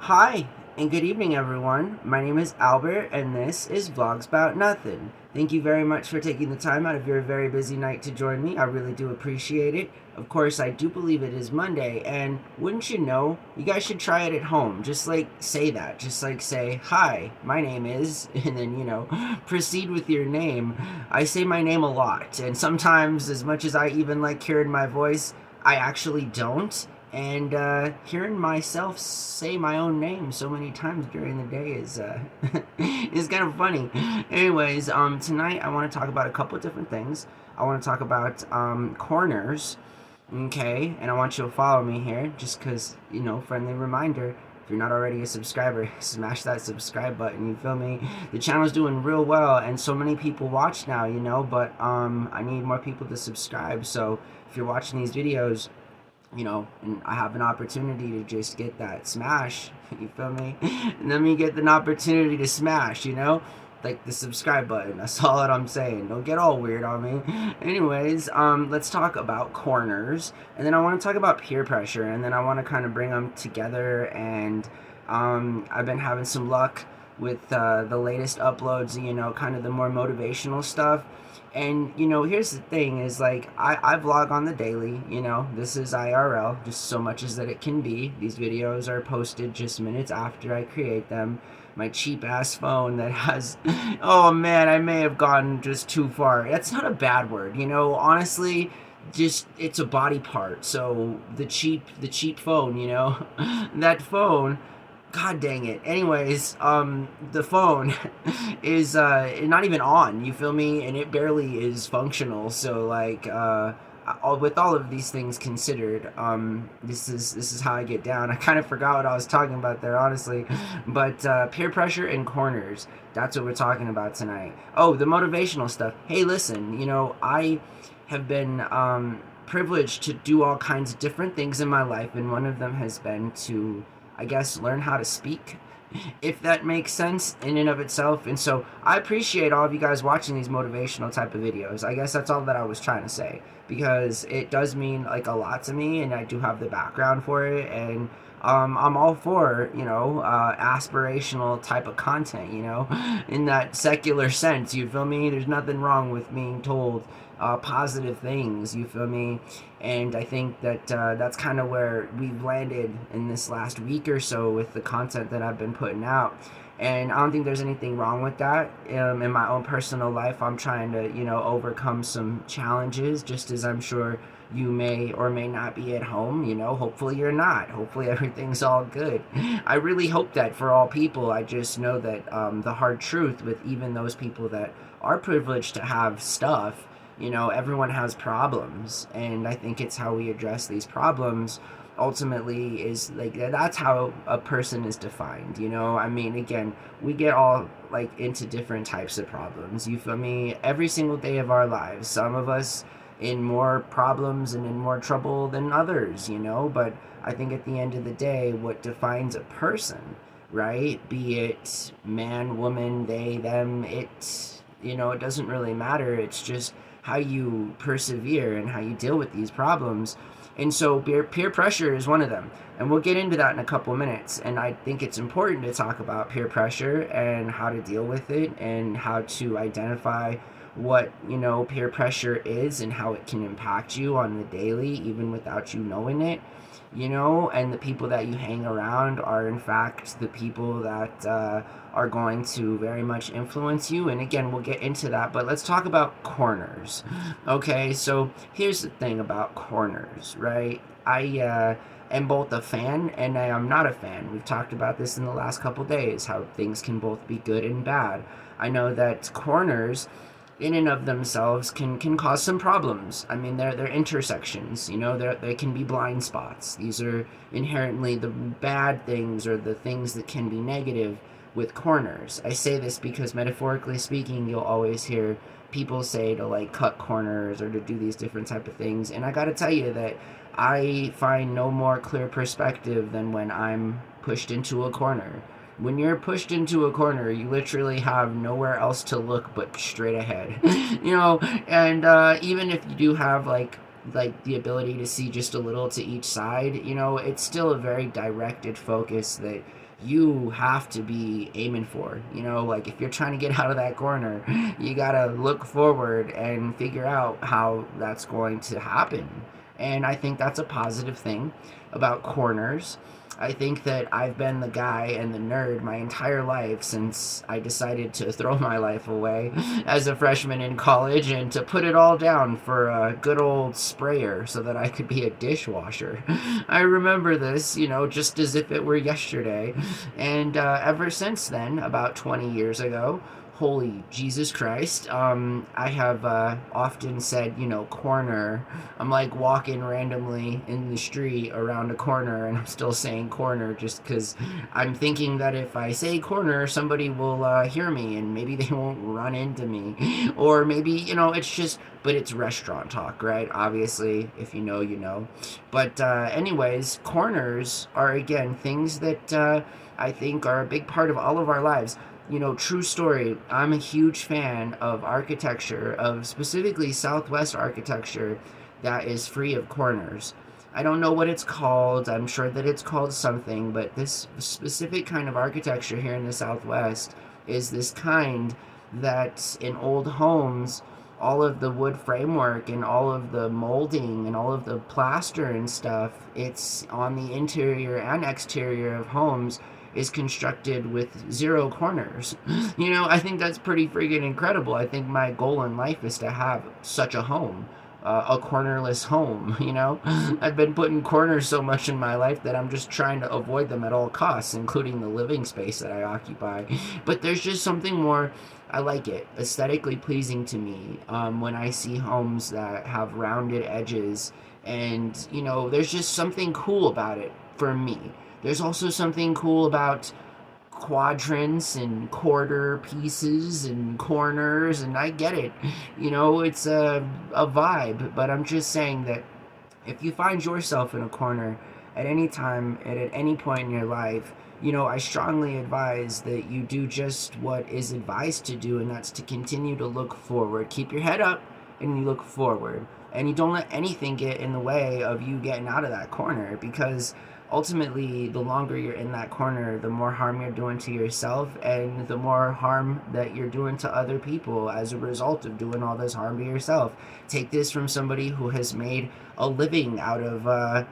Hi, and good evening, everyone. My name is Albert, and this is Vlogs About Nothing. Thank you very much for taking the time out of your very busy night to join me. I really do appreciate it. Of course, I do believe it is Monday, and wouldn't you know, you guys should try it at home. Just like say that. Just like say, hi, my name is, and then, proceed with your name. I say my name a lot, and sometimes, as much as I even like hearing my voice, I actually don't. And hearing myself say my own name so many times during the day is is kind of funny. Anyways, tonight I want to talk about a couple of different things. I want to talk about corners, okay? And I want you to follow me here, just because friendly reminder. If you're not already a subscriber, smash that subscribe button. You feel me? The channel's doing real well, and so many people watch now. But I need more people to subscribe. So if you're watching these videos, and I have an opportunity to just get that smash, you feel me? And let me get an opportunity to smash, like the subscribe button. That's all that I'm saying. Don't get all weird on me. Anyways, let's talk about corners, and then I want to talk about peer pressure, and then I want to kind of bring them together. And I've been having some luck with the latest uploads, kind of the more motivational stuff. And here's the thing is, like, I vlog on the daily. This is IRL, just so much as that it can be. These videos are posted just minutes after I create them. My cheap ass phone that has oh man, I may have gone just too far. That's not a bad word, honestly. Just, it's a body part. So the cheap phone, that phone, god dang it. Anyways, the phone is not even on, you feel me? And it barely is functional. So like with all of these things considered, this is how I get down. I kind of forgot what I was talking about there, honestly. But peer pressure and corners, that's what we're talking about tonight. Oh, the motivational stuff. Hey, listen, I have been privileged to do all kinds of different things in my life, and one of them has been to, I guess, learn how to speak, if that makes sense in and of itself. And so I appreciate all of you guys watching these motivational type of videos. I guess that's all that I was trying to say, because it does mean like a lot to me, and I do have the background for it. And I'm all for aspirational type of content, in that secular sense, you feel me? There's nothing wrong with being told positive things, you feel me? And I think that that's kind of where we've landed in this last week or so with the content that I've been putting out. And I don't think there's anything wrong with that. In my own personal life, I'm trying to, overcome some challenges, just as I'm sure you may or may not be at home. Hopefully you're not. Hopefully everything's all good. I really hope that for all people. I just know that the hard truth with even those people that are privileged to have stuff, everyone has problems, and I think it's how we address these problems ultimately is like, that's how a person is defined. I mean, again, we get all like into different types of problems, you feel me, every single day of our lives. Some of us in more problems and in more trouble than others, but I think at the end of the day, what defines a person, right, be it man, woman, they, them, it doesn't really matter. It's just how you persevere and how you deal with these problems. And so peer pressure is one of them. And we'll get into that in a couple minutes. And I think it's important to talk about peer pressure and how to deal with it, and how to identify what, peer pressure is and how it can impact you on the daily, even without you knowing it. And the people that you hang around are in fact the people that are going to very much influence you. And again, we'll get into that, but let's talk about corners. Okay, so here's the thing about corners, right? I am both a fan and I am not a fan. We've talked about this in the last couple days, how things can both be good and bad. I know that corners in and of themselves can cause some problems. I mean, they're intersections, they can be blind spots. These are inherently the bad things, or the things that can be negative with corners. I say this because, metaphorically speaking, you'll always hear people say to like cut corners or to do these different type of things. And I gotta tell you that I find no more clear perspective than when I'm pushed into a corner. When you're pushed into a corner, you literally have nowhere else to look but straight ahead. And even if you do have like like the ability to see just a little to each side, it's still a very directed focus that you have to be aiming for. Like if you're trying to get out of that corner, you gotta look forward and figure out how that's going to happen. And I think that's a positive thing about corners. I think that I've been the guy and the nerd my entire life since I decided to throw my life away as a freshman in college and to put it all down for a good old sprayer so that I could be a dishwasher. I remember this, just as if it were yesterday. And ever since then, about 20 years ago, holy Jesus Christ, I have often said, corner. I'm like walking randomly in the street around a corner and I'm still saying corner just because I'm thinking that if I say corner, somebody will hear me and maybe they won't run into me. Or maybe, it's just, but it's restaurant talk, right? Obviously, if you know, you know. But anyways, corners are, again, things that I think are a big part of all of our lives. True story, I'm a huge fan of architecture, of specifically Southwest architecture that is free of corners. I don't know what it's called. I'm sure that it's called something, but this specific kind of architecture here in the Southwest is this kind that in old homes, all of the wood framework and all of the molding and all of the plaster and stuff, it's on the interior and exterior of homes is constructed with 0 corners. I think that's pretty freaking incredible. I think my goal in life is to have such a home, a cornerless home. I've been putting corners so much in my life that I'm just trying to avoid them at all costs, including the living space that I occupy. But there's just something more. I like it, aesthetically pleasing to me, when I see homes that have rounded edges, and there's just something cool about it for me. There's also something cool about quadrants and quarter pieces and corners, and I get it. It's a vibe, but I'm just saying that if you find yourself in a corner at any time and at any point in your life, I strongly advise that you do just what is advised to do, and that's to continue to look forward. Keep your head up and you look forward. And you don't let anything get in the way of you getting out of that corner, because ultimately, the longer you're in that corner, the more harm you're doing to yourself and the more harm that you're doing to other people as a result of doing all this harm to yourself. Take this from somebody who has made a living out of,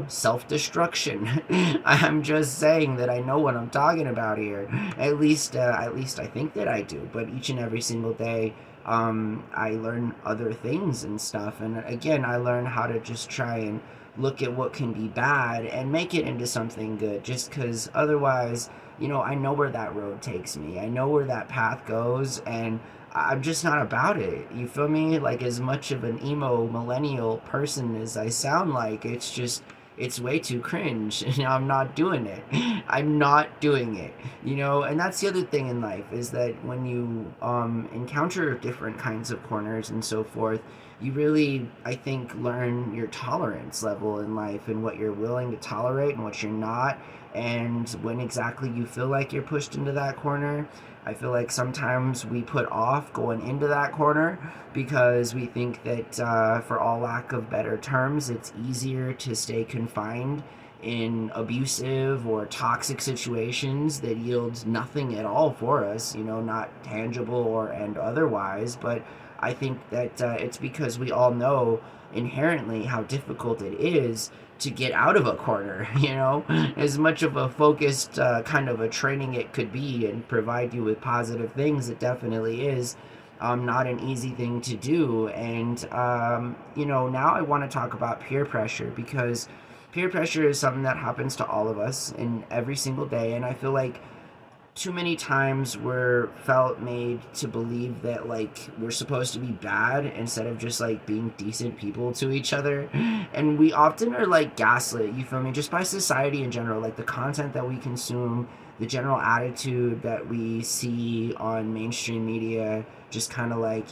self-destruction. I'm just saying that I know what I'm talking about here. At least I think that I do. But each and every single day, I learn other things and stuff. And again, I learn how to just try and look at what can be bad and make it into something good, just because otherwise, I know where that road takes me. I know where that path goes, and I'm just not about it. You feel me? Like, as much of an emo millennial person as I sound like, it's way too cringe. I'm not doing it. I'm not doing it. And that's the other thing in life, is that when you encounter different kinds of corners and so forth, you really, I think, learn your tolerance level in life and what you're willing to tolerate and what you're not, and when exactly you feel like you're pushed into that corner. I feel like sometimes we put off going into that corner because we think that, for all lack of better terms, it's easier to stay confined in abusive or toxic situations that yield nothing at all for us, not tangible and otherwise. But I think that it's because we all know inherently how difficult it is to get out of a corner, as much of a focused kind of a training it could be and provide you with positive things. It definitely is not an easy thing to do. And, now I want to talk about peer pressure, because peer pressure is something that happens to all of us in every single day. And I feel like too many times we're made to believe that, like, we're supposed to be bad instead of just, like, being decent people to each other. And we often are, like, gaslit, you feel me, just by society in general, like the content that we consume, the general attitude that we see on mainstream media, just kind of like,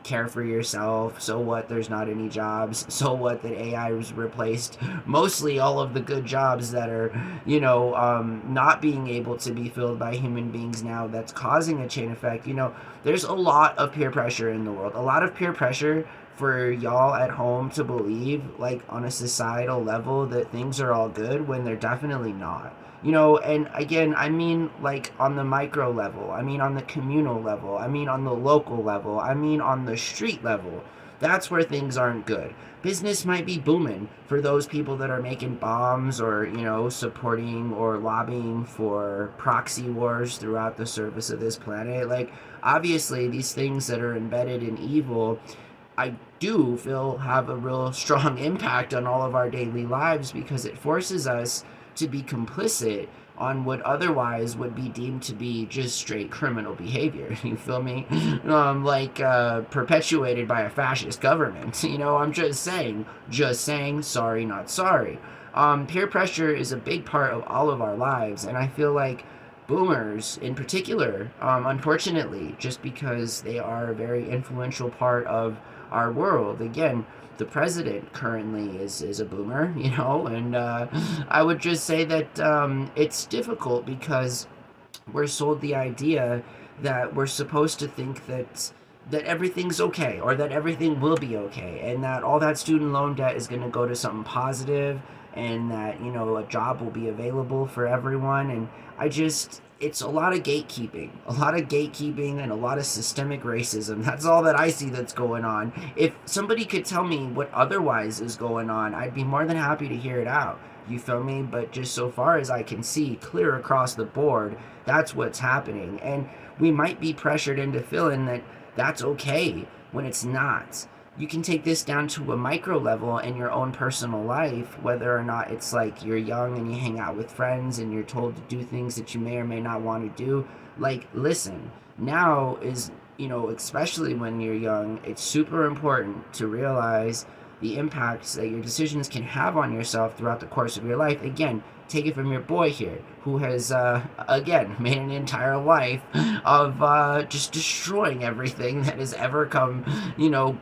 care for yourself. So what? There's not any jobs. So what? That AI was replaced mostly all of the good jobs that are, not being able to be filled by human beings now. That's causing a chain effect. There's a lot of peer pressure in the world. A lot of peer pressure for y'all at home to believe, like, on a societal level that things are all good when they're definitely not. And again, I mean, like, on the micro level, I mean, on the communal level, I mean, on the local level, I mean, on the street level. That's where things aren't good. Business might be booming for those people that are making bombs or, supporting or lobbying for proxy wars throughout the surface of this planet. Like, obviously, these things that are embedded in evil, I do feel have a real strong impact on all of our daily lives because it forces us to be complicit on what otherwise would be deemed to be just straight criminal behavior. You feel me? Perpetuated by a fascist government. I'm just saying, sorry, not sorry. Peer pressure is a big part of all of our lives, and I feel like boomers in particular, unfortunately, just because they are a very influential part of our world. Again, the president currently is a boomer, and I would just say that it's difficult because we're sold the idea that we're supposed to think that everything's okay or that everything will be okay and that all that student loan debt is going to go to something positive and that a job will be available for everyone. And it's a lot of gatekeeping and a lot of systemic racism. That's all that I see that's going on. If somebody could tell me what otherwise is going on, I'd be more than happy to hear it out. You feel me? But just so far as I can see, clear across the board, that's what's happening. And we might be pressured into feeling that that's okay when it's not. You can take this down to a micro level in your own personal life, whether or not it's like you're young and you hang out with friends and you're told to do things that you may or may not want to do. Like, listen, now is, especially when you're young, it's super important to realize the impacts that your decisions can have on yourself throughout the course of your life. Again, take it from your boy here, who has, again, made an entire life of just destroying everything that has ever come,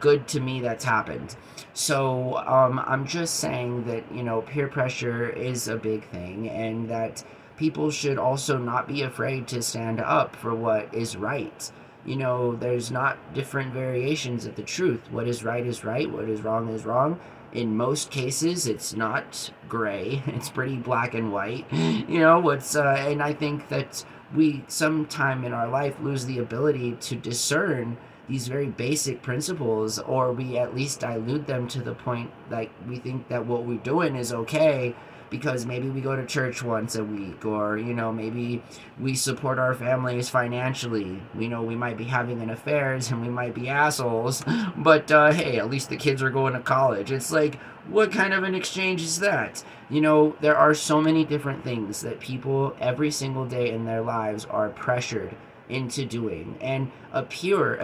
good to me that's happened. So I'm just saying that, peer pressure is a big thing and that people should also not be afraid to stand up for what is right. There's not different variations of the truth. What is right is right. What is wrong is wrong. In most cases, it's not gray. It's pretty black and white. And I think that we sometime in our life lose the ability to discern these very basic principles, or we at least dilute them to the point like we think that what we're doing is okay because maybe we go to church once a week, or maybe we support our families financially. We might be having an affairs and we might be assholes, but hey, at least the kids are going to college. It's like, what kind of an exchange is that? There are so many different things that people every single day in their lives are pressured into doing, and a peer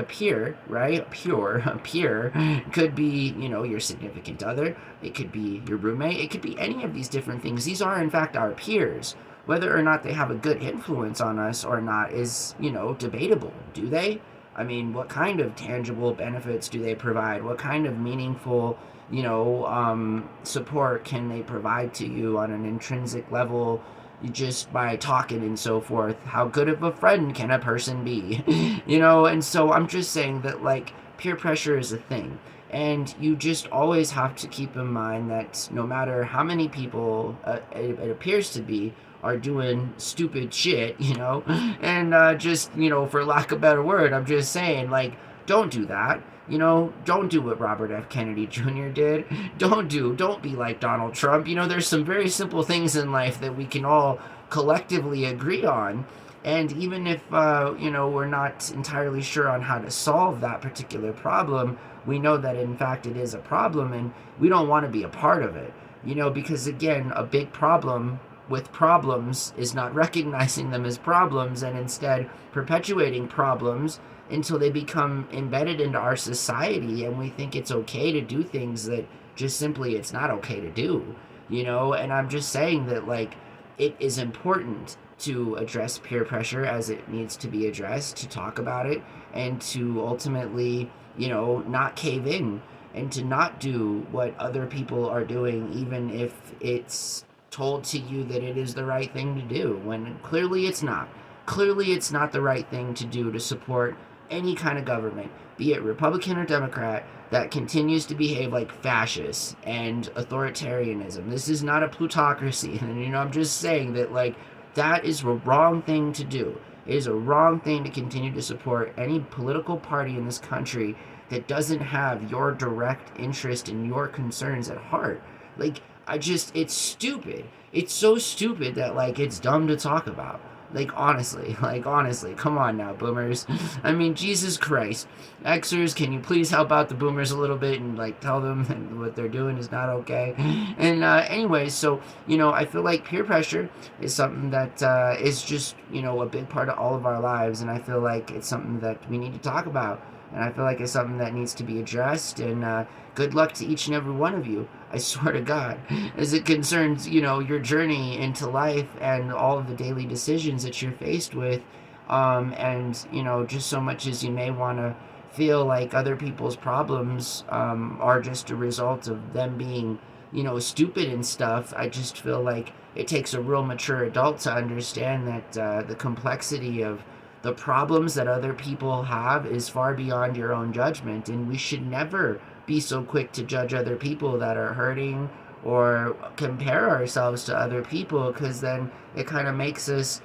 could be your significant other, it could be your roommate, it could be any of these different things. These are in fact our peers. Whether or not they have a good influence on us or not is debatable. Do they? I mean, what kind of tangible benefits do they provide? What kind of meaningful support can they provide to you on an intrinsic level, just by talking and so forth? How good of a friend can a person be? And so I'm just saying that, like, peer pressure is a thing, and you just always have to keep in mind that no matter how many people it appears to be are doing stupid shit, and just, for lack of a better word, I'm just saying, like, don't do that. Don't do what Robert F. Kennedy Jr. did. Don't be like Donald Trump. There's some very simple things in life that we can all collectively agree on. And even if, we're not entirely sure on how to solve that particular problem, we know that in fact it is a problem and we don't want to be a part of it. Because again, a big problem with problems is not recognizing them as problems and instead perpetuating problems until they become embedded into our society and we think it's okay to do things that just simply it's not okay to do, and I'm just saying that, like, it is important to address peer pressure as it needs to be addressed, to talk about it, and to ultimately, not cave in and to not do what other people are doing, even if it's told to you that it is the right thing to do, when clearly it's not. Clearly it's not the right thing to do to support any kind of government, be it Republican or Democrat. that continues to behave like fascists and authoritarianism. This is not a plutocracy. And, I'm just saying that, like, that is a wrong thing to do. It is a wrong thing to continue to support any political party in this country that doesn't have your direct interest and your concerns at heart. Like, it's stupid. It's so stupid that, like, it's dumb to talk about. Like, honestly, come on now, boomers. I mean, Jesus Christ. Xers, can you please help out the boomers a little bit and, like, tell them what they're doing is not okay? And, anyways, so, I feel like peer pressure is something that is just, a big part of all of our lives, and I feel like it's something that we need to talk about. And I feel like it's something that needs to be addressed, and good luck to each and every one of you, I swear to God, as it concerns, your journey into life and all of the daily decisions that you're faced with, and, just so much as you may want to feel like other people's problems are just a result of them being, stupid and stuff. I just feel like it takes a real mature adult to understand that the complexity of the problems that other people have is far beyond your own judgment, and we should never be so quick to judge other people that are hurting or compare ourselves to other people, because then it kind of makes us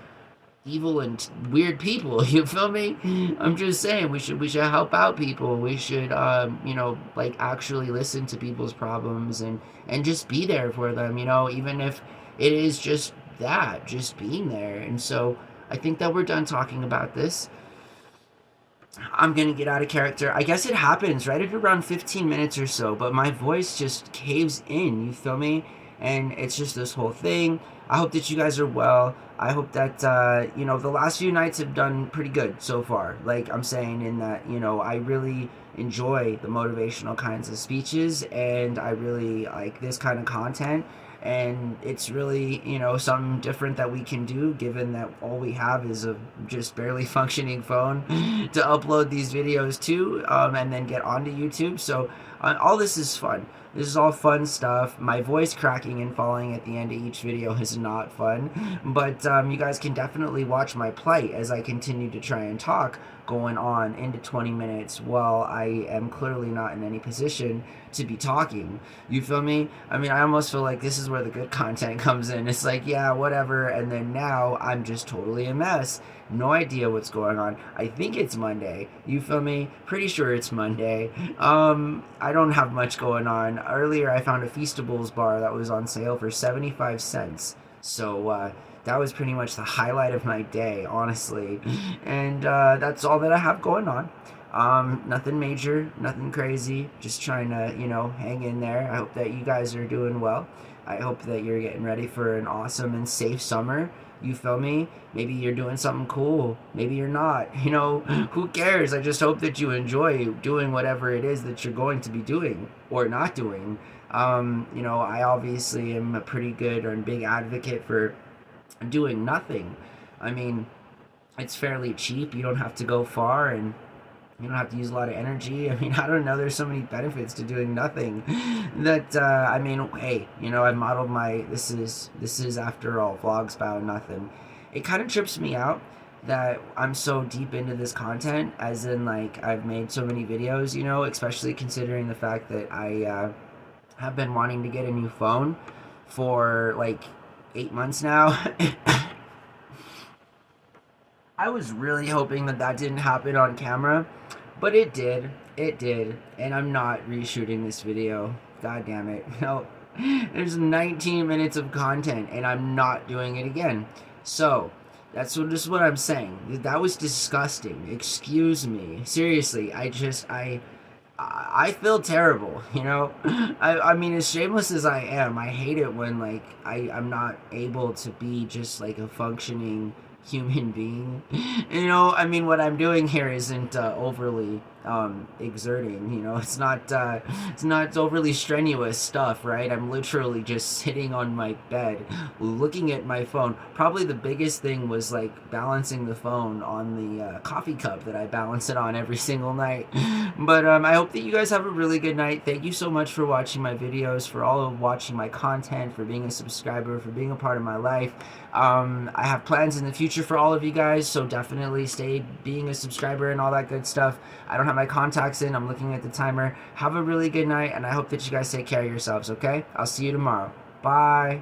evil and weird people. You feel me? I'm just saying we should help out people. We should like actually listen to people's problems and just be there for them, even if it is just being there. And so I think that we're done talking about this. I'm going to get out of character. I guess it happens right at around 15 minutes or so, but my voice just caves in, you feel me? And it's just this whole thing. I hope that you guys are well. I hope that, the last few nights have done pretty good so far. Like I'm saying, in that, I really enjoy the motivational kinds of speeches, and I really like this kind of content. And it's really, something different that we can do, given that all we have is a just barely functioning phone to upload these videos to, and then get onto YouTube. So all this is fun. This is all fun stuff. My voice cracking and falling at the end of each video is not fun, but you guys can definitely watch my plight as I continue to try and talk, going on into 20 minutes while I am clearly not in any position to be talking. You feel me? I mean, I almost feel like this is where the good content comes in. It's like, yeah, whatever, and then now I'm just totally a mess. No idea what's going on. I think it's Monday. You feel me? Pretty sure it's Monday. I don't have much going on. Earlier I found a Feastables bar that was on sale for 75 cents. So that was pretty much the highlight of my day, honestly. And that's all that I have going on. Nothing major, nothing crazy, just trying to, hang in there. I hope that you guys are doing well. I hope that you're getting ready for an awesome and safe summer. You feel me? Maybe you're doing something cool. Maybe you're not. Who cares? I just hope that you enjoy doing whatever it is that you're going to be doing or not doing. I obviously am a pretty good or big advocate for doing nothing. I mean, it's fairly cheap. You don't have to go far, and you don't have to use a lot of energy. I mean, I don't know. There's so many benefits to doing nothing that, hey, I've modeled this is after all, vlogs about nothing. It kind of trips me out that I'm so deep into this content, as in, like, I've made so many videos, especially considering the fact that I have been wanting to get a new phone for, like, 8 months now. I was really hoping that didn't happen on camera, but it did. It did. And I'm not reshooting this video. God damn it. No. There's 19 minutes of content, and I'm not doing it again. So, that's just what I'm saying. That was disgusting. Excuse me. Seriously, I feel terrible, I mean, as shameless as I am, I hate it when, like, I'm not able to be just, like, a functioning human being. I mean, what I'm doing here isn't overly exerting, it's not overly strenuous stuff, right? I'm literally just sitting on my bed looking at my phone. Probably the biggest thing was, like, balancing the phone on the coffee cup that I balance it on every single night. But I hope that you guys have a really good night. Thank you so much for watching my videos, for all of watching my content, for being a subscriber, for being a part of my life. I have plans in the future for all of you guys, so definitely stay being a subscriber and all that good stuff. I don't have my contacts in. I'm looking at the timer. Have a really good night, and I hope that you guys take care of yourselves, okay? I'll see you tomorrow. Bye.